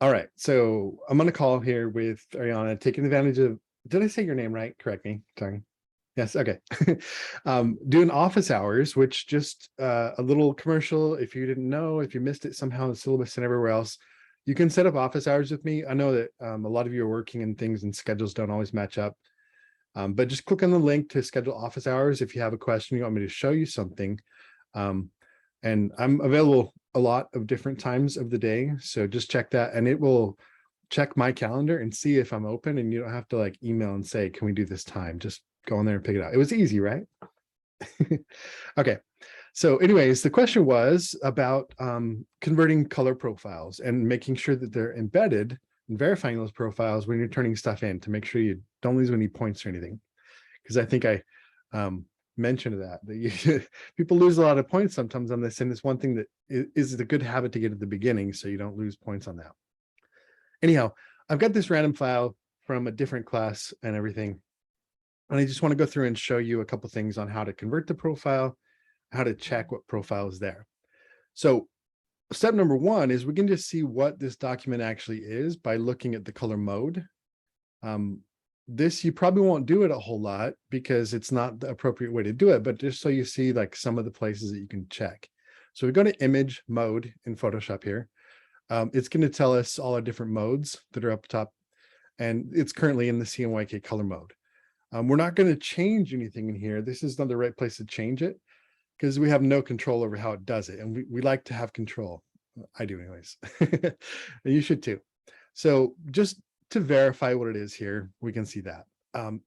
All right, so I'm on a call here with Ariana, taking advantage of, did I say your name right? Correct me, sorry. Yes, okay. Doing office hours, which just a little commercial. If you didn't know, if you missed it somehow, the syllabus and everywhere else, you can set up office hours with me. I know that a lot of you are working and things and schedules don't always match up. But just click on the link to schedule office hours if you have a question, you want me to show you something. Um, and I'm available a lot of different times of the day. So just check that and it will check my calendar and see if I'm open, and you don't have to like email and say, can we do this time? Just go in there and pick it out. It was easy, right? Okay. So anyways, the question was about converting color profiles and making sure that they're embedded and verifying those profiles when you're turning stuff in to make sure you don't lose any points or anything. Because I think I mentioned that you, people lose a lot of points sometimes on this, and it's one thing that is a good habit to get at the beginning so you don't lose points on that. Anyhow, I've got this random file from a different class and everything, and I just want to go through and show you a couple things on how to convert the profile, how to check what profile is there. So step number one is we can just see what this document actually is by looking at the color mode. This you probably won't do it a whole lot because it's not the appropriate way to do it, but just so you see like some of the places that you can check. So we go to image mode in Photoshop here. It's going to tell us all our different modes that are up top, and it's currently in the CMYK color mode. We're not going to change anything in here. This is not the right place to change it because we have no control over how it does it. And we like to have control. I do anyways. You should too. So just to verify what it is here, we can see that.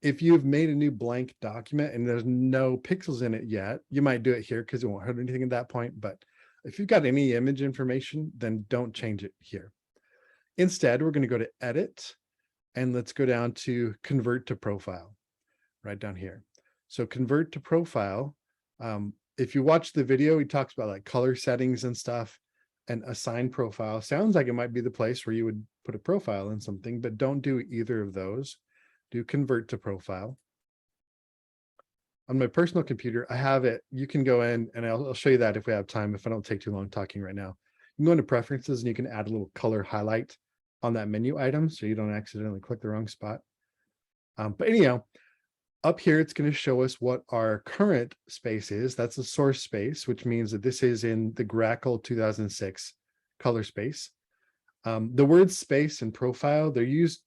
If you've made a new blank document and there's no pixels in it yet, you might do it here because it won't hurt anything at that point. But if you've got any image information, then don't change it here. Instead, we're going to go to edit and let's go down to convert to profile right down here. So convert to profile. If you watch the video, he talks about like color settings and stuff, and assign profile. Sounds like it might be the place where you would put a profile in something, but don't do either of those. Do convert to profile. On my personal computer, I have it. You can go in and I'll show you that if we have time, if I don't take too long talking right now. You can go into preferences and you can add a little color highlight on that menu item so you don't accidentally click the wrong spot. But anyhow, up here, it's going to show us what our current space is. That's the source space, which means that this is in the Grackle 2006 color space. The words space and profile, they're used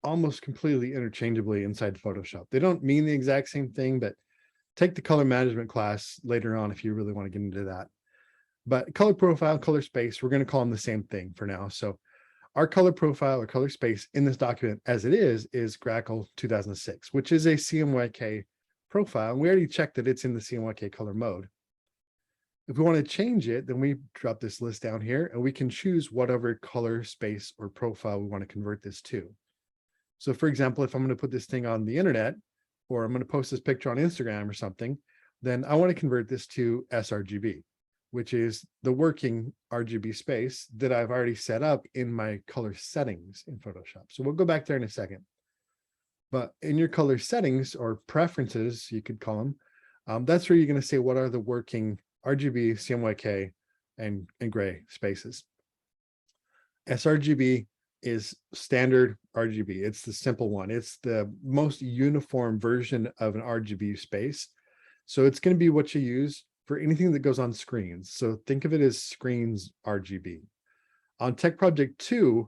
almost completely interchangeably inside Photoshop. They don't mean the exact same thing, but take the color management class later on if you really want to get into that. But color profile, color space, we're going to call them the same thing for now. So our color profile or color space in this document as it is Grackle 2006, which is a CMYK profile. And we already checked that it's in the CMYK color mode. If we want to change it, then we drop this list down here and we can choose whatever color space or profile we want to convert this to. So for example, if I'm going to put this thing on the internet, or I'm going to post this picture on Instagram or something, then I want to convert this to sRGB, which is the working RGB space that I've already set up in my color settings in Photoshop. So we'll go back there in a second. But in your color settings or preferences, you could call them, that's where you're going to say what are the working RGB, CMYK, and gray spaces. sRGB is standard RGB. It's the simple one. It's the most uniform version of an RGB space. So it's going to be what you use for anything that goes on screens. So think of it as screens RGB. On Tech Project 2,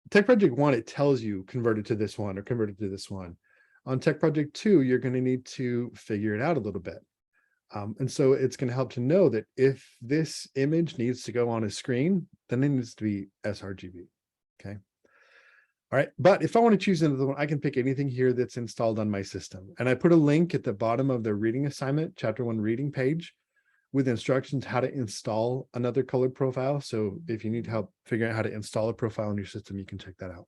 Tech Project 1, it tells you convert it to this one or convert it to this one. On Tech Project 2, you're going to need to figure it out a little bit. And so it's going to help to know that if this image needs to go on a screen, then it needs to be sRGB. Okay. All right. But if I want to choose another one, I can pick anything here that's installed on my system. And I put a link at the bottom of the reading assignment, chapter 1 reading page, with instructions how to install another color profile. So if you need help figuring out how to install a profile in your system, you can check that out.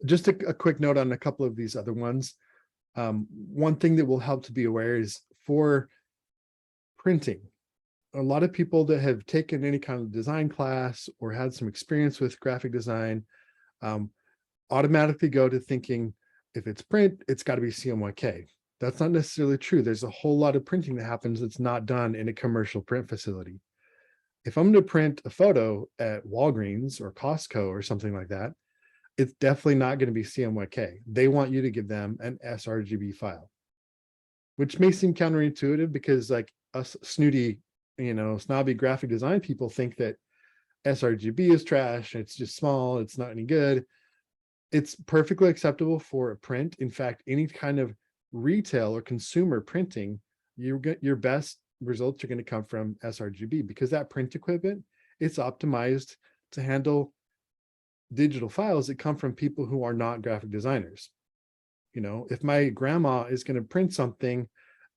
Just a quick note on a couple of these other ones. One thing that will help to be aware is for printing. A lot of people that have taken any kind of design class or had some experience with graphic design automatically go to thinking if it's print, it's got to be CMYK. That's not necessarily true. There's a whole lot of printing that happens that's not done in a commercial print facility. If I'm going to print a photo at Walgreens or Costco or something like that, it's definitely not going to be CMYK. They want you to give them an sRGB file, which may seem counterintuitive because like us snooty, snobby graphic design people think that sRGB is trash. It's just small. It's not any good. It's perfectly acceptable for a print. In fact, any kind of retail or consumer printing, your best results are going to come from sRGB because that print equipment, it's optimized to handle digital files that come from people who are not graphic designers. If my grandma is going to print something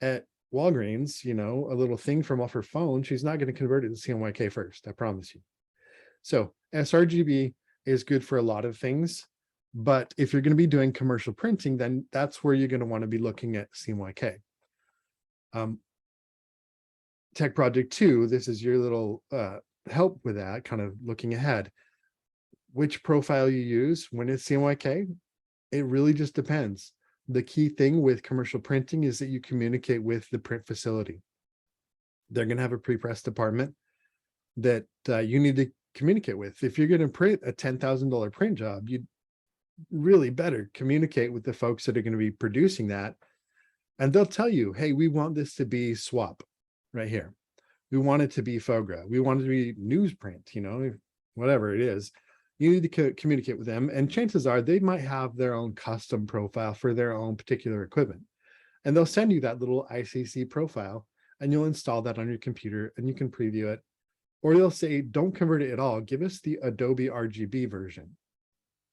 at Walgreens, a little thing from off her phone, she's not going to convert it to CMYK first, I promise you. So sRGB is good for a lot of things, but if you're going to be doing commercial printing, then that's where you're going to want to be looking at CMYK. Tech Project 2, this is your little help with that, kind of looking ahead. Which profile you use when it's CMYK, it really just depends. The key thing with commercial printing is that you communicate with the print facility. They're going to have a pre-press department that you need to communicate with. If you're going to print a $10,000 print job, you really better communicate with the folks that are going to be producing that. And they'll tell you, hey, we want this to be swap right here. We want it to be FOGRA. We want it to be newsprint, whatever it is. You need to communicate with them. And chances are they might have their own custom profile for their own particular equipment. And they'll send you that little ICC profile and you'll install that on your computer and you can preview it. Or they'll say, don't convert it at all. Give us the Adobe RGB version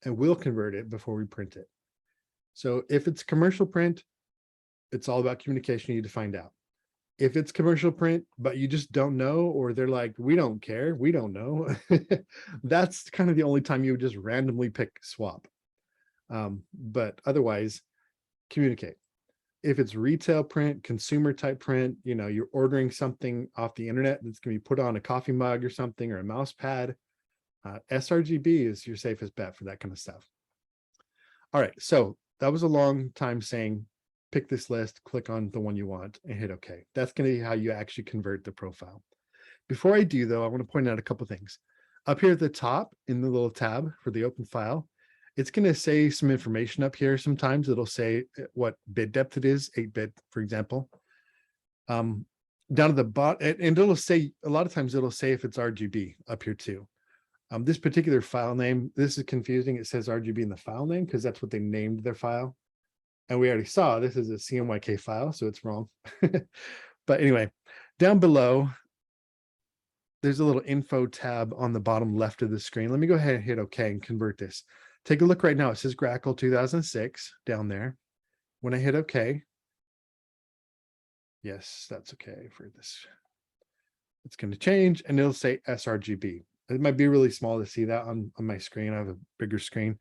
and we'll convert it before we print it. So if it's commercial print, it's all about communication. You need to find out. If it's commercial print, but you just don't know, or they're like, we don't care, we don't know, that's kind of the only time you would just randomly pick swap. But otherwise, communicate. If it's retail print, consumer type print, you're ordering something off the internet that's going to be put on a coffee mug or something, or a mouse pad, sRGB is your safest bet for that kind of stuff. All right, so that was a long time saying, pick this list, click on the one you want and hit OK. That's going to be how you actually convert the profile. Before I do though, I want to point out a couple things. Up here at the top in the little tab for the open file, it's going to say some information up here. Sometimes it'll say what bit depth it is, 8-bit, for example. Down at the bottom, and it'll say, a lot of times it'll say if it's RGB up here too. This particular file name, this is confusing. It says RGB in the file name because that's what they named their file. And we already saw this is a CMYK file, so it's wrong. But anyway, down below, there's a little info tab on the bottom left of the screen. Let me go ahead and hit OK and convert this. Take a look right now. It says Grackle 2006 down there. When I hit OK, yes, that's okay for this. It's going to change and it'll say sRGB. It might be really small to see that on my screen. I have a bigger screen,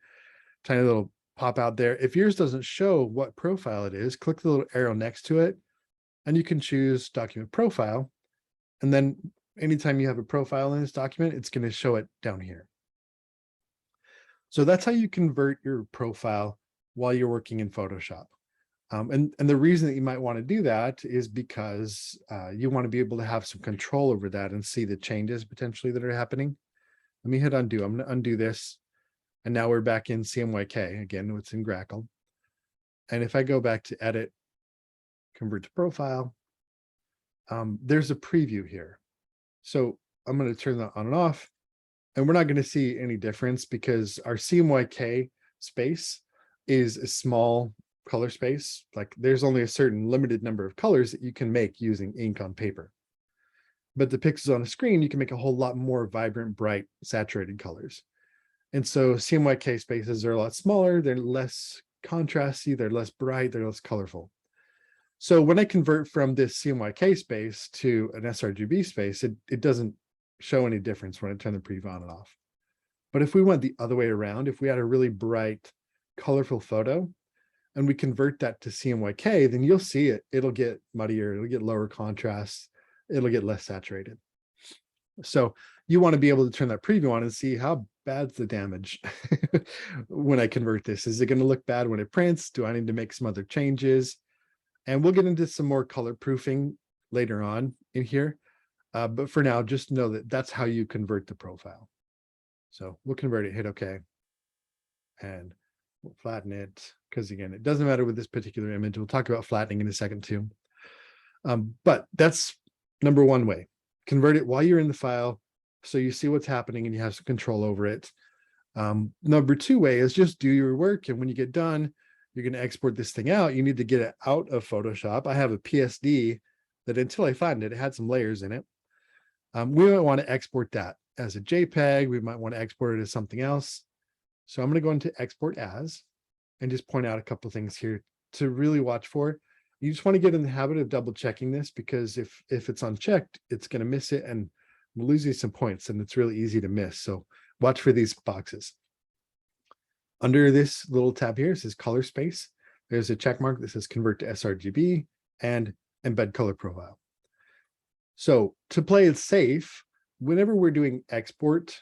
tiny little pop out there. If yours doesn't show what profile it is, click the little arrow next to it and you can choose document profile. And then anytime you have a profile in this document, it's going to show it down here. So that's how you convert your profile while you're working in Photoshop. And the reason that you might want to do that is because you want to be able to have some control over that and see the changes potentially that are happening. Let me hit undo. I'm going to undo this. And now we're back in CMYK. Again, it's in Grackle. And if I go back to edit, convert to profile, there's a preview here. So I'm going to turn that on and off. And we're not going to see any difference because our CMYK space is a small color space. Like there's only a certain limited number of colors that you can make using ink on paper. But the pixels on a screen, you can make a whole lot more vibrant, bright, saturated colors. And so CMYK spaces are a lot smaller, they're less contrasty, they're less bright, they're less colorful. So when I convert from this CMYK space to an sRGB space, it doesn't show any difference when I turn the preview on and off. But if we went the other way around, if we had a really bright, colorful photo, and we convert that to CMYK, then you'll see it. It'll get muddier, it'll get lower contrast, it'll get less saturated. So you want to be able to turn that preview on and see how bad's the damage when I convert this. Is it going to look bad when it prints? Do I need to make some other changes? And we'll get into some more color proofing later on in here. But for now, just know that that's how you convert the profile. So we'll convert it, hit OK. And we'll flatten it, because again, it doesn't matter with this particular image. We'll talk about flattening in a second too. But that's number one way. Convert it while you're in the file, so you see what's happening and you have some control over it. Number two way is just do your work, and when you get done, you're going to export this thing out. You need to get it out of Photoshop. I have a PSD that, until I find it, it had some layers in it. We might want to export that as a JPEG. We might want to export it as something else. So I'm going to go into export as, and just point out a couple of things here to really watch for. You just want to get in the habit of double checking this, because if it's unchecked, it's going to miss it and we'll lose you some points, and it's really easy to miss. So watch for these boxes. Under this little tab here, it says color space. There's a check mark that says convert to sRGB and embed color profile. So to play it safe, whenever we're doing export,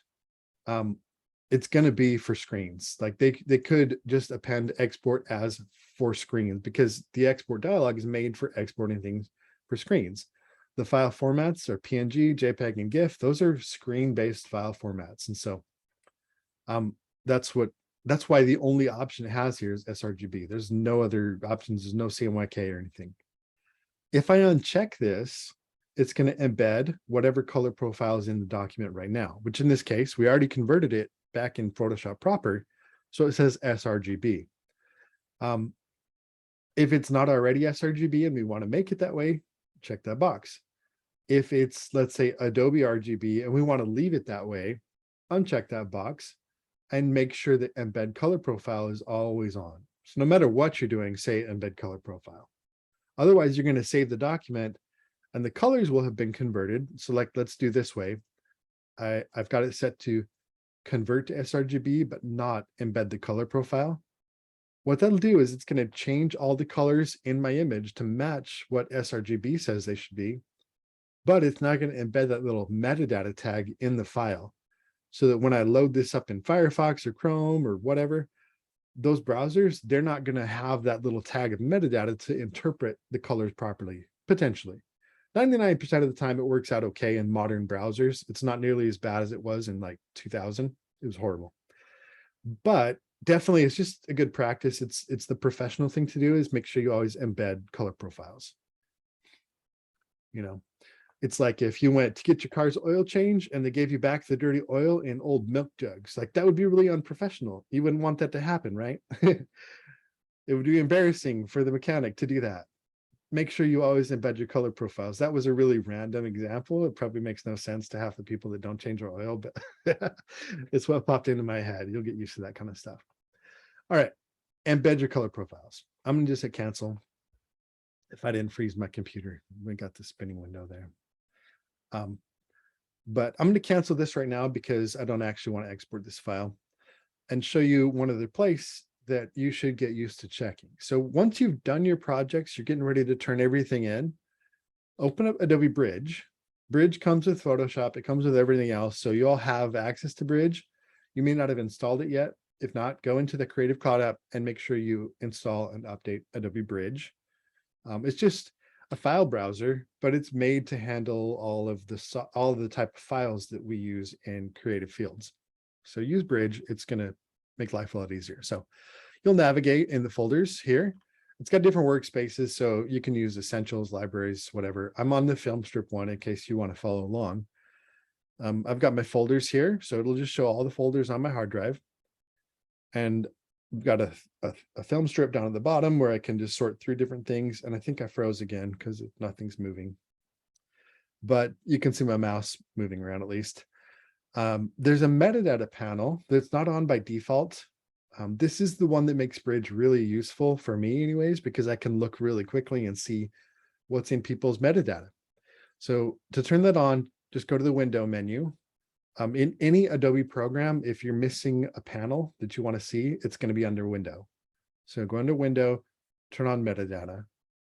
it's going to be for screens. Like they could just append export as for screens, because the export dialog is made for exporting things for screens. The file formats are PNG, JPEG, and GIF. Those are screen-based file formats. And so that's why the only option it has here is sRGB. There's no other options. There's no CMYK or anything. If I uncheck this, it's going to embed whatever color profile is in the document right now, which in this case, we already converted it back in Photoshop proper. So it says sRGB. If it's not already sRGB and we want to make it that way, check that box. If it's, let's say, Adobe RGB and we want to leave it that way, uncheck that box and make sure that embed color profile is always on. So no matter what you're doing, say embed color profile. Otherwise, you're going to save the document and the colors will have been converted. So like, let's do this way. I've got it set to convert to sRGB, but not embed the color profile. What that'll do is it's going to change all the colors in my image to match what sRGB says they should be, but it's not going to embed that little metadata tag in the file, so that when I load this up in Firefox or Chrome or whatever, those browsers, they're not going to have that little tag of metadata to interpret the colors properly, potentially. 99% of the time it works out okay in modern browsers. It's not nearly as bad as it was in like 2000. It was horrible. But definitely it's just a good practice. It's the professional thing to do, is make sure you always embed color profiles. You know, it's like if you went to get your car's oil change and they gave you back the dirty oil in old milk jugs, like that would be really unprofessional. You wouldn't want that to happen, right? It would be embarrassing for the mechanic to do that. Make sure you always embed your color profiles. That was a really random example. It probably makes no sense to half the people that don't change their oil, but it's what popped into my head. You'll get used to that kind of stuff. All right, embed your color profiles. I'm gonna just hit cancel. If I didn't freeze my computer, we got the spinning window there. But I'm going to cancel this right now because I don't actually want to export this file, and show you one other place that you should get used to checking. So once you've done your projects, you're getting ready to turn everything in, open up Adobe Bridge. Bridge comes with Photoshop. It comes with everything else. So you all have access to Bridge. You may not have installed it yet. If not, go into the Creative Cloud app and make sure you install and update Adobe Bridge. It's just a file browser, but it's made to handle all of the type of files that we use in creative fields. So use Bridge. It's going to make life a lot easier. So you'll navigate in the folders here. It's got different workspaces, so you can use essentials, libraries, whatever. I'm on the film strip one in case you want to follow along. I've got my folders here, so it'll just show all the folders on my hard drive. And we've got a film strip down at the bottom where I can just sort through different things. And I think I froze again because nothing's moving. But you can see my mouse moving around at least. There's a metadata panel that's not on by default. This is the one that makes Bridge really useful for me anyways, because I can look really quickly and see what's in people's metadata. So to turn that on, just go to the window menu. In any Adobe program, if you're missing a panel that you want to see, it's going to be under window. So go under window, turn on metadata,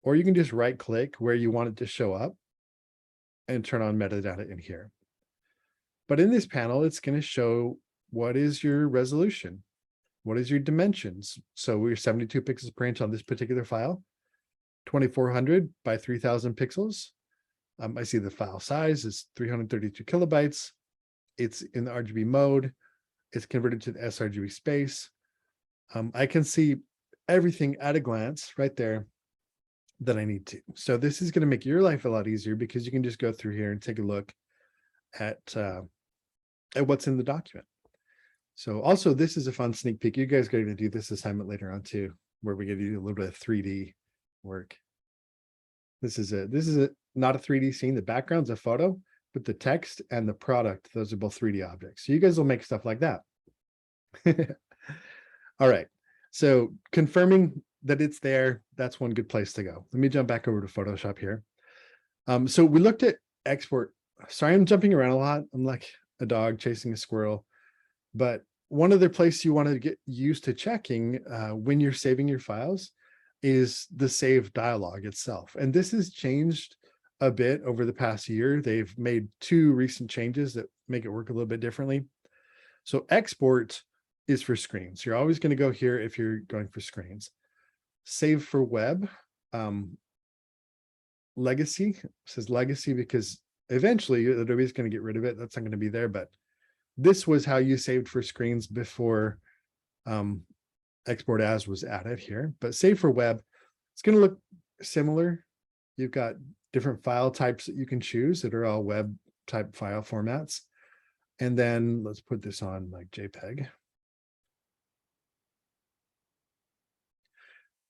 or you can just right click where you want it to show up and turn on metadata in here. But in this panel, it's going to show what is your resolution, what is your dimensions. So we're 72 pixels per inch on this particular file, 2400 by 3000 pixels. I see the file size is 332 kilobytes. It's in the RGB mode. It's converted to the sRGB space. I can see everything at a glance right there that I need to. So this is going to make your life a lot easier because you can just go through here and take a look at what's in the document. So also, this is a fun sneak peek. You guys are going to do this assignment later on too, where we get to do a little bit of 3D work. This is not a 3D scene. The background's a photo, but the text and the product, those are both 3D objects. So you guys will make stuff like that. All right. So confirming that it's there, that's one good place to go. Let me jump back over to Photoshop here. So we looked at export. Sorry, I'm jumping around a lot. I'm like a dog chasing a squirrel. But one other place you want to get used to checking when you're saving your files is the save dialog itself. And this has changed a bit over the past year. They've made 2 recent changes that make it work a little bit differently. So export is for screens. You're always going to go here if you're going for screens. Save for web. Legacy says legacy because eventually Adobe is going to get rid of it. That's not going to be there, but this was how you saved for screens before export as was added here. But save for web, it's going to look similar. You've got different file types that you can choose that are all web type file formats. And then let's put this on like JPEG.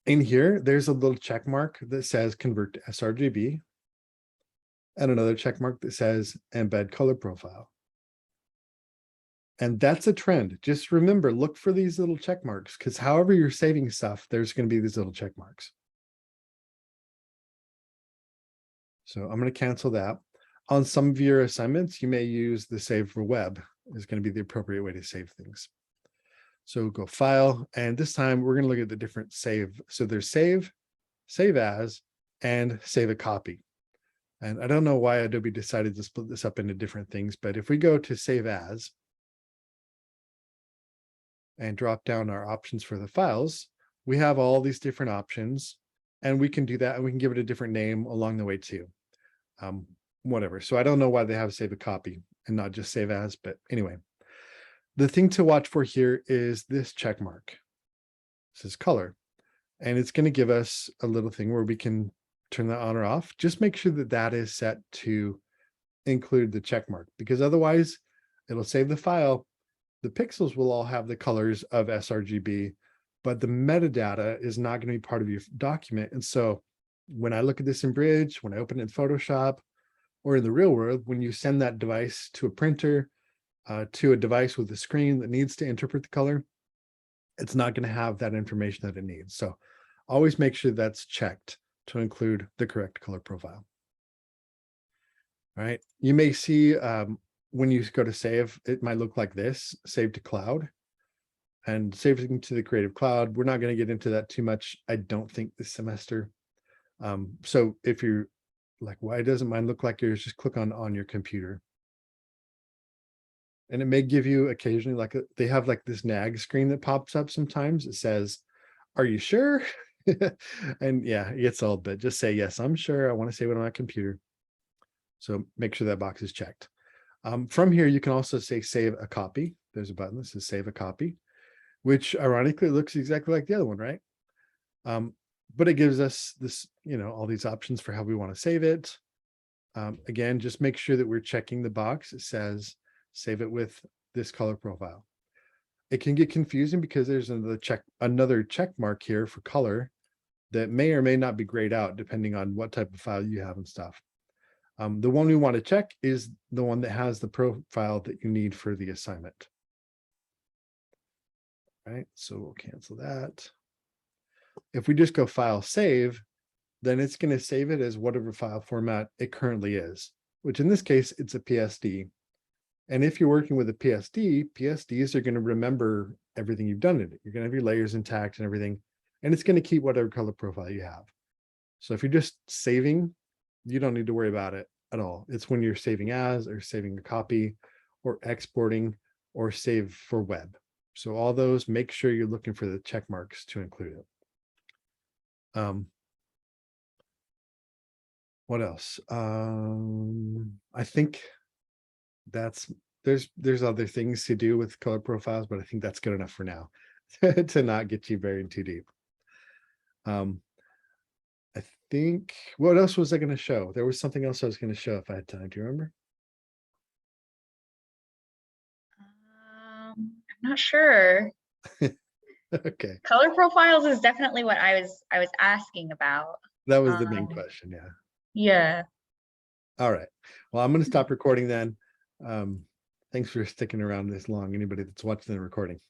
In here, there's a little check mark that says convert to sRGB and another check mark that says embed color profile. And that's a trend. Just remember, look for these little check marks because however you're saving stuff, there's going to be these little check marks. So I'm going to cancel that. On some of your assignments, you may use the save for web is going to be the appropriate way to save things. So go file, and this time we're going to look at the different save. So there's save, save as, and save a copy. And I don't know why Adobe decided to split this up into different things, but if we go to save as and drop down our options for the files, we have all these different options, and we can do that, and we can give it a different name along the way too. Whatever. So I don't know why they have save a copy and not just save as, but anyway. The thing to watch for here is this check mark. This is color, and it's going to give us a little thing where we can turn that on or off. Just make sure that that is set to include the check mark, because otherwise it'll save the file. The pixels will all have the colors of sRGB, but the metadata is not going to be part of your document. And so when I look at this in Bridge, when I open it in Photoshop, or in the real world, when you send that device to a printer, to a device with a screen that needs to interpret the color, it's not going to have that information that it needs. So always make sure that's checked to include the correct color profile. All right. You may see when you go to save, it might look like this, save to cloud and saving to the Creative Cloud. We're not going to get into that too much, I don't think, this semester. So if you're like, why doesn't mine look like yours? Just click on your computer. And it may give you occasionally like they have like this nag screen that pops up sometimes. It says, are you sure? And yeah, it gets old, but just say, yes, I'm sure. I want to save it on my computer. So make sure that box is checked. From here, you can also say save a copy. There's a button that says save a copy, which ironically looks exactly like the other one, right? But it gives us this, all these options for how we want to save it. Again, just make sure that we're checking the box. It says save it with this color profile. It can get confusing because there's another check mark here for color that may or may not be grayed out depending on what type of file you have and stuff. The one we want to check is the one that has the profile that you need for the assignment. All right, so we'll cancel that. If we just go file save, then it's going to save it as whatever file format it currently is, which in this case, it's a PSD. And if you're working with a PSD, PSDs are going to remember everything you've done in it. You're going to have your layers intact and everything, and it's going to keep whatever color profile you have. So if you're just saving, you don't need to worry about it at all. It's when you're saving as, or saving a copy, or exporting, or save for web. So all those, make sure you're looking for the check marks to include it. What else? I think that's there's other things to do with color profiles, but I think that's good enough for now to not get you buried too deep. Um, I think what else was I going to show? There was something else I was going to show if I had time. Do you remember? I'm not sure. Okay, Color profiles is definitely what I was asking about. that was the main Um, question. Yeah. yeah. All right. Well, I'm going to stop recording then. Thanks for sticking around this long. Anybody that's watching the recording.